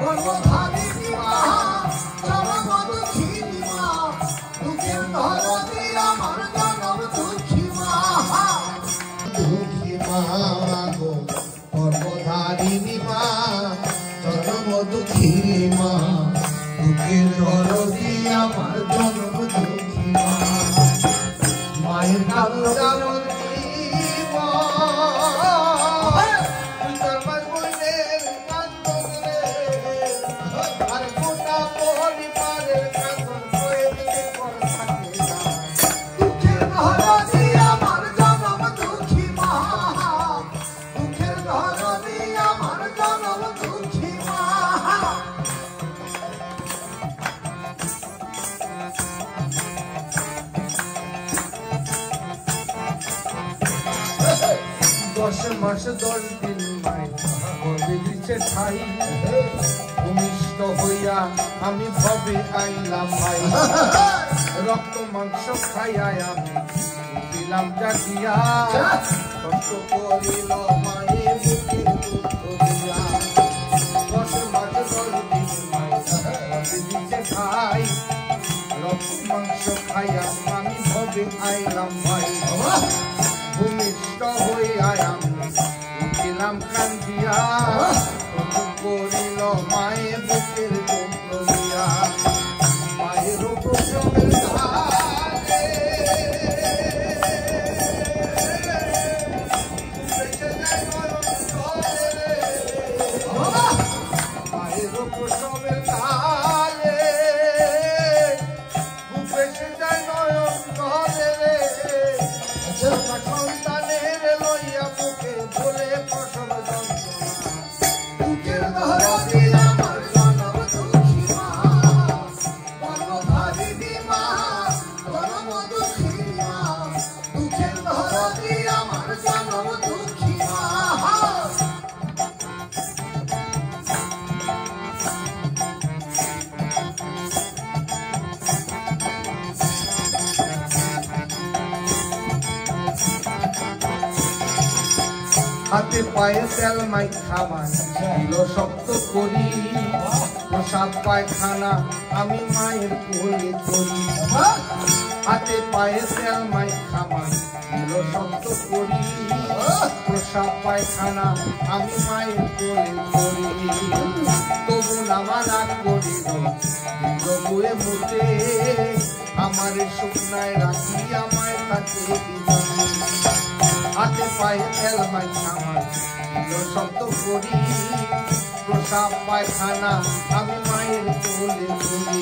গর্ভধারিণী মা চরম দুঃখিনী মা দুঃখের ধরনী আমার জনম দুঃখী মা দুঃখী মা গো গর্ভধারিণী মা চরম দুঃখিনী মা দুঃখের ধরনী আমার জনম দুঃখী মা মায়ের নাম মাস 10 দিন মাই গর্ভে দিছে ঠাই ভূমিষ্ঠ হইয়া আমি ভবে আইলাম ভাই রক্ত মাংস খাইয়া আমি দিলাম জাগিয়া কষ্ট করিল মায়ে বুকের দুঃখ দিয়া 10 মাস 10 দিন মাই গর্ভে দিছে ঠাই রক্ত মাংস খাইয়া আমি ভবে আইলাম ভাই ভূমিষ্ঠ হইয়া আমি দিলাম কান্দিয়া করিল মায়ের বুকের দুঃখ দিয়া মায়ের প্রসবের কালে মায়ের প্রসবের কালে বুকেছে যায় নয়ন ঘরে রে সন্তানের লইয়া বুকে বলে প্রসব দুঃখের ধরনী আমার জনম দুঃখী মা গর্ভধারিণী মা চরম দুঃখিনী মা দুঃখের ধরনী আমার জনম দুঃখী মা হাতে পায়ে তেল মাই খাবার দিল শক্ত করি প্রসাদ পায়খানা আমি মায়ের কোলে করি হাতে পায়ে তেল মাই খাবার দিল শক্ত করি প্রসাদ পায়খানা আমি মায়ের কোলে করি তবু নামা রাগ করিল বউয়ে মুটে আমার শুকনায় রাখি আমায় তাকে হাতে পায়ে তেল মাই খাবার শব্দ করি প্রসাব পায়খানা আমি মায়ের কোলে করি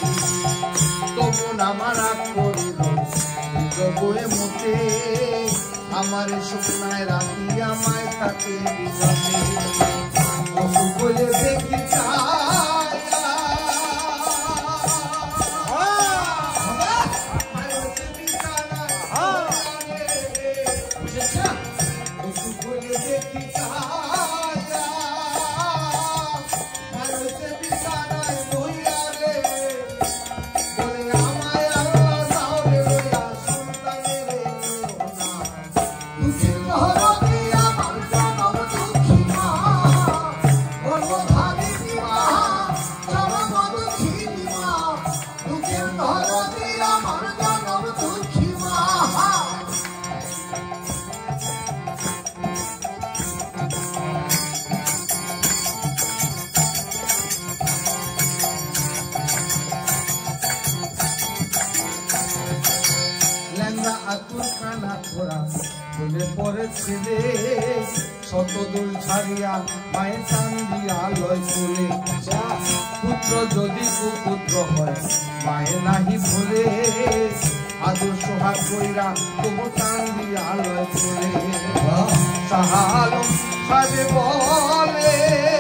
তবু আমার রাগ করিল বউয়ে মুটে আমার শুকনায় রাখি আমায় তাকে পশু বলে দেখি ছেলে শতদূর ছাড়িয়া মায়ের টান দিয়া লয় চলে পুত্র যদি কুপুত্র হয় মায়ের নাহি ভুলে আদর সোহাগ কইরা তবু টান দিয়া লয় চলে শাহ আলম সাহেব বলে